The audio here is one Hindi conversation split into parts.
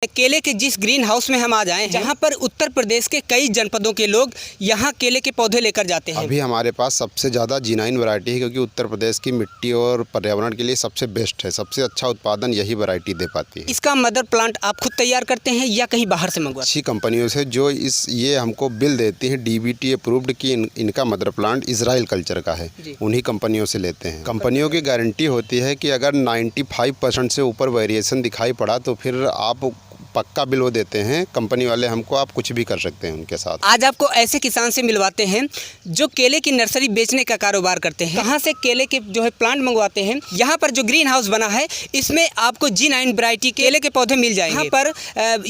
केले के जिस ग्रीन हाउस में हम आ जाएं, जहां पर उत्तर प्रदेश के कई जनपदों के लोग यहां केले के पौधे लेकर जाते हैं। अभी हमारे पास सबसे ज़्यादा G9 वैरायटी है, क्योंकि उत्तर प्रदेश की मिट्टी और पर्यावरण के लिए सबसे बेस्ट है। सबसे अच्छा उत्पादन यही वैरायटी दे पाती है। इसका मदर प्लांट आप खुद तैयार करते हैं या कहीं बाहर से मंगवाते हैं? अच्छी कंपनियों से जो ये हमको बिल देती है DBT अप्रूव्ड की इनका मदर प्लांट इजराइल कल्चर का है, उन्हीं कंपनियों से लेते हैं। कंपनियों की गारंटी होती है कि अगर 95% से ऊपर वेरिएशन दिखाई पड़ा तो फिर आप पक्का बिल वो देते हैं कंपनी वाले हमको, आप कुछ भी कर सकते हैं उनके साथ। आज आपको ऐसे किसान से मिलवाते हैं जो केले की नर्सरी बेचने का कारोबार करते हैं। कहाँ से केले के जो है प्लांट मंगवाते हैं। यहाँ पर जो ग्रीन हाउस बना है इसमें आपको G9 वैरायटी केले के पौधे मिल जाएंगे। यहाँ पर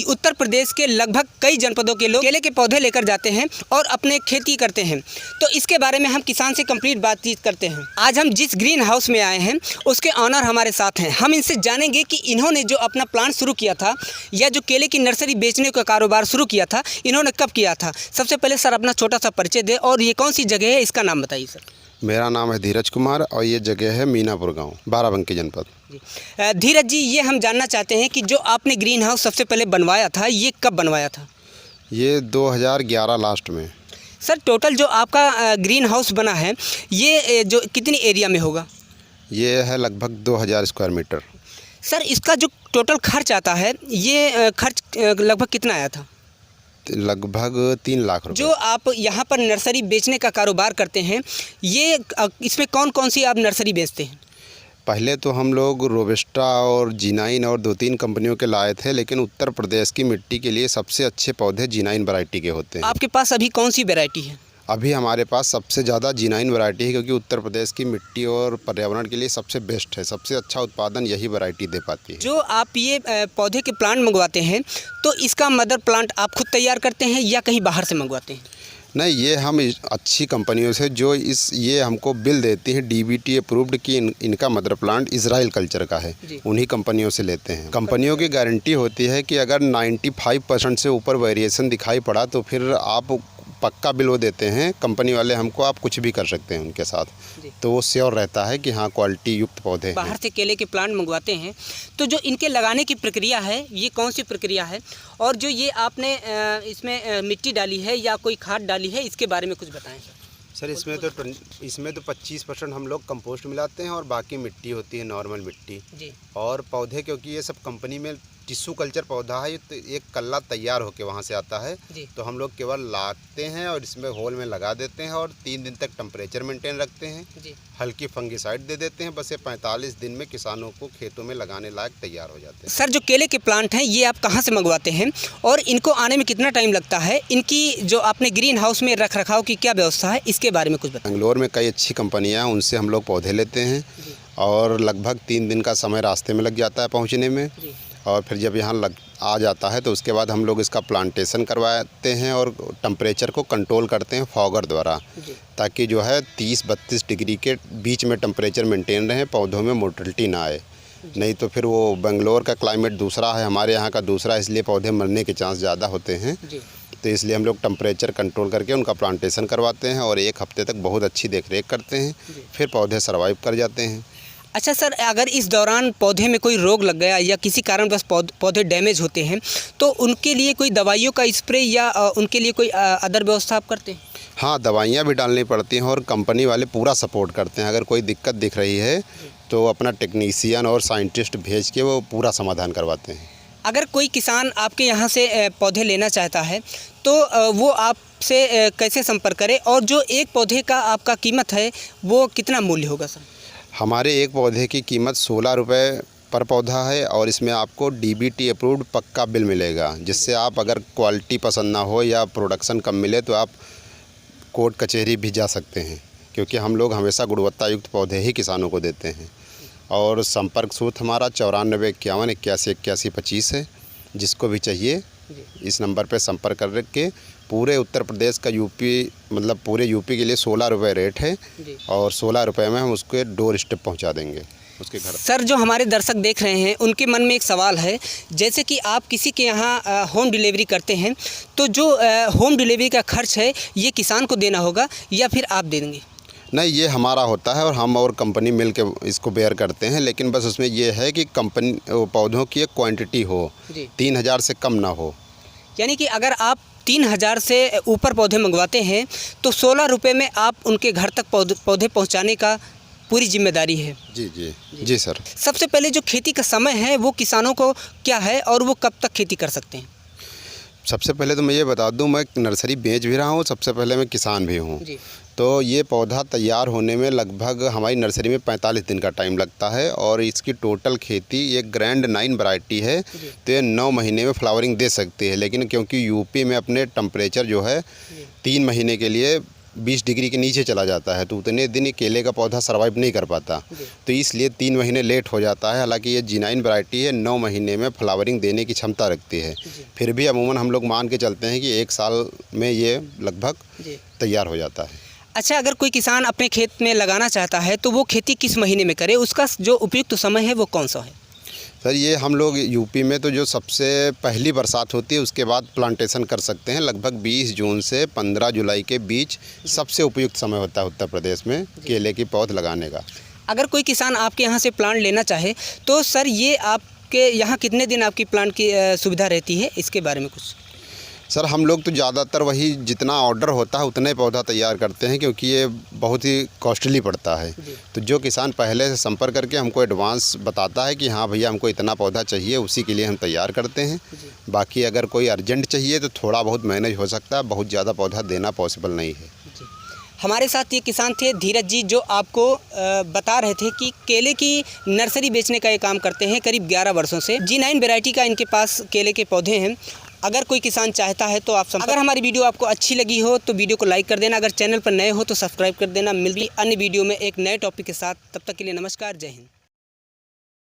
उत्तर प्रदेश के लगभग कई जनपदों के लोग केले के पौधे लेकर जाते हैं और अपने खेती करते हैं। तो इसके बारे में हम किसान से कंप्लीट बातचीत करते हैं। आज हम जिस ग्रीन हाउस में आए हैं उसके ऑनर हमारे साथ हैं। हम इनसे जानेंगे कि इन्होंने जो अपना प्लांट शुरू किया था या जो केले की नर्सरी बेचने का कारोबार शुरू किया था, इन्होंने कब किया था। सबसे पहले सर अपना छोटा सा परिचय दें और ये कौन सी जगह है, इसका नाम बताइए सर। मेरा नाम है धीरज कुमार और ये जगह है मीनापुर गांव, बाराबंकी जनपद। धीरज जी, ये हम जानना चाहते हैं कि जो आपने ग्रीन हाउस सबसे पहले बनवाया था ये कब बनवाया था? ये 2011 लास्ट में। सर टोटल जो आपका ग्रीन हाउस बना है ये जो कितनी एरिया में होगा? ये है लगभग 2000 स्क्वायर मीटर। सर इसका जो टोटल खर्च आता है ये खर्च लगभग कितना आया था? लगभग 3 लाख रुपए। जो आप यहाँ पर नर्सरी बेचने का कारोबार करते हैं ये इसमें कौन कौन सी आप नर्सरी बेचते हैं? पहले तो हम लोग रोबस्टा और G9 और 2-3 कंपनियों के लाए थे, लेकिन उत्तर प्रदेश की मिट्टी के लिए सबसे अच्छे पौधे G9 वैरायटी के होते हैं। आपके पास अभी कौन सी वैरायटी है? अभी हमारे पास सबसे ज़्यादा G9 वैरायटी है, क्योंकि उत्तर प्रदेश की मिट्टी और पर्यावरण के लिए सबसे बेस्ट है। सबसे अच्छा उत्पादन यही वैरायटी दे पाती है। जो आप ये पौधे के प्लांट मंगवाते हैं तो इसका मदर प्लांट आप खुद तैयार करते हैं या कहीं बाहर से मंगवाते हैं? नहीं, ये हम अच्छी कंपनियों से जो ये हमको बिल देती है DBT अप्रूव्ड की इनका मदर प्लांट इजराइल कल्चर का है, उन्हीं कंपनियों से लेते हैं। कंपनियों की गारंटी होती है कि अगर 95% से ऊपर वेरिएशन दिखाई पड़ा तो फिर आप पक्का बिल वो देते हैं कंपनी वाले हमको, आप कुछ भी कर सकते हैं उनके साथ। तो वो श्योर रहता है कि हाँ क्वालिटी युक्त पौधे हैं। बाहर से केले के प्लांट मंगवाते हैं तो जो इनके लगाने की प्रक्रिया है ये कौन सी प्रक्रिया है, और जो ये आपने इसमें मिट्टी डाली है या कोई खाद डाली है इसके बारे में कुछ बताएं सर। इसमें तो 25% हम लोग कंपोस्ट मिलाते हैं और बाकी मिट्टी होती है नॉर्मल मिट्टी जी। और पौधे क्योंकि ये सब कंपनी में टिश्यू कल्चर पौधा है, तो एक कल्ला तैयार होके वहाँ से आता है, तो हम लोग केवल लाते हैं और इसमें होल में लगा देते हैं और 3 दिन तक टेम्परेचर मेंटेन रखते हैं जी। हल्की फंगिसाइड दे देते हैं, बस ये 45 दिन में किसानों को खेतों में लगाने लायक तैयार हो जाते हैं। सर जो केले के प्लांट हैं ये आप कहाँ से मंगवाते हैं और इनको आने में कितना टाइम लगता है? इनकी जो आपने ग्रीन हाउस में रख रखाव की क्या व्यवस्था है, इसके बारे में कुछ बताएं। बेंगलोर में कई अच्छी कंपनियाँ हैं, उनसे हम लोग पौधे लेते हैं और लगभग 3 दिन का समय रास्ते में लग जाता है पहुँचने में। और फिर जब यहाँ आ जाता है तो उसके बाद हम लोग इसका प्लांटेशन करवाते हैं और टेम्परेचर को कंट्रोल करते हैं फॉगर द्वारा, ताकि जो है 30-32 डिग्री के बीच में टेम्परेचर मेंटेन रहे, पौधों में मोर्टेलिटी ना आए। नहीं तो फिर वो बेंगलोर का क्लाइमेट दूसरा है, हमारे यहाँ का दूसरा, इसलिए पौधे मरने के चांस ज़्यादा होते हैं। तो इसलिए हम लोग टेम्परेचर कंट्रोल करके उनका प्लांटेशन करवाते हैं और 1 हफ्ते तक बहुत अच्छी देखरेख करते हैं, फिर पौधे सर्वाइव कर जाते हैं। अच्छा सर, अगर इस दौरान पौधे में कोई रोग लग गया या किसी कारण बस पौधे डैमेज होते हैं तो उनके लिए कोई दवाइयों का स्प्रे या उनके लिए कोई अदर व्यवस्था आप करते हैं? हाँ, दवाइयाँ भी डालनी पड़ती हैं और कंपनी वाले पूरा सपोर्ट करते हैं। अगर कोई दिक्कत दिख रही है तो अपना टेक्नीशियन और साइंटिस्ट भेज के वो पूरा समाधान करवाते हैं। अगर कोई किसान आपके यहाँ से पौधे लेना चाहता है तो वो आपसे कैसे संपर्क करे, और जो एक पौधे का आपका कीमत है वो कितना मूल्य होगा सर? हमारे एक पौधे की कीमत 16 रुपये पर पौधा है और इसमें आपको DBT अप्रूव्ड पक्का बिल मिलेगा, जिससे आप अगर क्वालिटी पसंद ना हो या प्रोडक्शन कम मिले तो आप कोर्ट कचहरी भी जा सकते हैं, क्योंकि हम लोग हमेशा गुणवत्ता युक्त पौधे ही किसानों को देते हैं। और संपर्क सूत्र हमारा 9451818125 है। जिसको भी चाहिए इस नंबर पर संपर्क करके पूरे उत्तर प्रदेश का मतलब पूरे यूपी के लिए 16 रुपये रेट है और 16 रुपये में हम उसके डोर स्टेप पहुंचा देंगे उसके घर। सर जो हमारे दर्शक देख रहे हैं उनके मन में एक सवाल है, जैसे कि आप किसी के यहाँ होम डिलीवरी करते हैं तो जो होम डिलीवरी का खर्च है ये किसान को देना होगा या फिर आप दे देंगे? नहीं, ये हमारा होता है और हम और कंपनी मिल के इसको बेयर करते हैं, लेकिन बस उसमें ये है कि कंपनी पौधों की एक क्वांटिटी हो, जी। 3000 से कम ना हो। यानी कि अगर आप 3000 से ऊपर पौधे मंगवाते हैं तो 16 रुपये में आप उनके घर तक पौधे पहुंचाने का पूरी जिम्मेदारी है। जी जी जी सर। सबसे पहले जो खेती का समय है वो किसानों को क्या है और वो कब तक खेती कर सकते हैं? सबसे पहले तो मैं ये बता दूं, मैं नर्सरी बेच भी रहा हूं, सबसे पहले मैं किसान भी हूं। जी। तो ये पौधा तैयार होने में लगभग हमारी नर्सरी में 45 दिन का टाइम लगता है और इसकी टोटल खेती ये ग्रैंड 9 वैरायटी है, तो ये 9 महीने में फ्लावरिंग दे सकती है। लेकिन क्योंकि यूपी में अपने टेम्परेचर जो है 3 महीने के लिए 20 डिग्री के नीचे चला जाता है, तो उतने दिन ये केले का पौधा सर्वाइव नहीं कर पाता, तो इसलिए 3 महीने लेट हो जाता है। हालांकि ये G9 वैरायटी है, 9 महीने में फ्लावरिंग देने की क्षमता रखती है। फिर भी अमूमन हम लोग मान के चलते हैं कि 1 साल में ये लगभग तैयार हो जाता है। अच्छा, अगर कोई किसान अपने खेत में लगाना चाहता है तो वो खेती किस महीने में करे, उसका जो उपयुक्त समय है वो कौन सा है? सर, ये हम लोग यूपी में तो जो सबसे पहली बरसात होती है उसके बाद प्लांटेशन कर सकते हैं। लगभग 20 जून से 15 जुलाई के बीच सबसे उपयुक्त समय होता है उत्तर प्रदेश में केले की पौध लगाने का। अगर कोई किसान आपके यहाँ से प्लांट लेना चाहे तो सर ये आपके यहाँ कितने दिन आपकी प्लांट की सुविधा रहती है, इसके बारे में कुछ? सर, हम लोग तो ज़्यादातर वही जितना ऑर्डर होता है उतने पौधा तैयार करते हैं, क्योंकि ये बहुत ही कॉस्टली पड़ता है। तो जो किसान पहले से संपर्क करके हमको एडवांस बताता है कि हाँ भैया हमको इतना पौधा चाहिए, उसी के लिए हम तैयार करते हैं। बाकी अगर कोई अर्जेंट चाहिए तो थोड़ा बहुत मैनेज हो सकता है, बहुत ज़्यादा पौधा देना पॉसिबल नहीं है। हमारे साथ ये किसान थे धीरज जी, जो आपको बता रहे थे कि केले की नर्सरी बेचने का ये काम करते हैं करीब 11 वर्षों से। G9 वैरायटी का इनके पास केले के पौधे हैं। अगर कोई किसान चाहता है तो आप अगर हमारी वीडियो आपको अच्छी लगी हो तो वीडियो को लाइक कर देना, अगर चैनल पर नए हो तो सब्सक्राइब कर देना। मिलती अन्य वीडियो में एक नए टॉपिक के साथ, तब तक के लिए नमस्कार, जय हिंद।